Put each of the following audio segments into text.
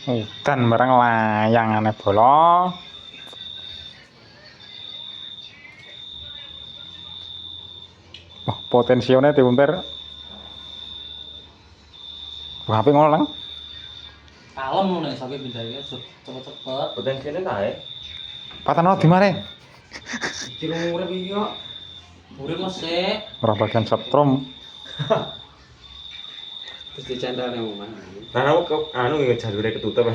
Udan bareng layang aneh bolo. Wah, potensinya diuntir. Wah, HP ngono lang. Kalem nek sampe pindah ya cepet-cepet. Potensinya kae. Patano di mare. Kira urip iki kok. Urip mesik. Ora bagian setrum. Terus dicendal nang omah. Lah aku ke anu iki jalure ketutup.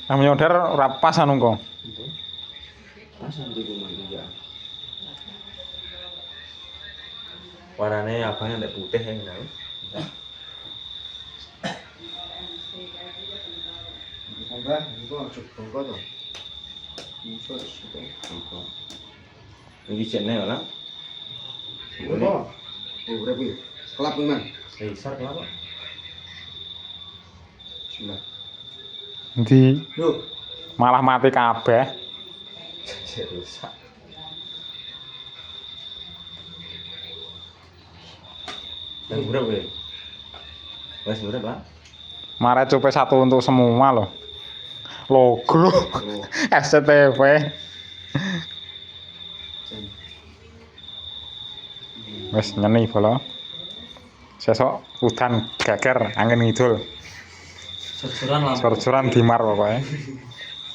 Namanya udah ora pas anu kok. Pas ndi ku mandi ya. Warnane abang nek putih ya ngono. Mbah, iku aja bongko to. Musuh sudah. Iki jene ora. Bongko. Oh, urip iki. Kelap iki, Man. Besar kenapa? Bismillah. Endi Lho, malah mati kabeh. Rusak. Dan urip kowe. Wes urip lah. Mare cupe satu untuk semua loh. Logo SCTV. Wes nyeni bolo. Sesok udan geger angin ngidul. Sorjoran lampu. Sorjoran dimar pokoknya.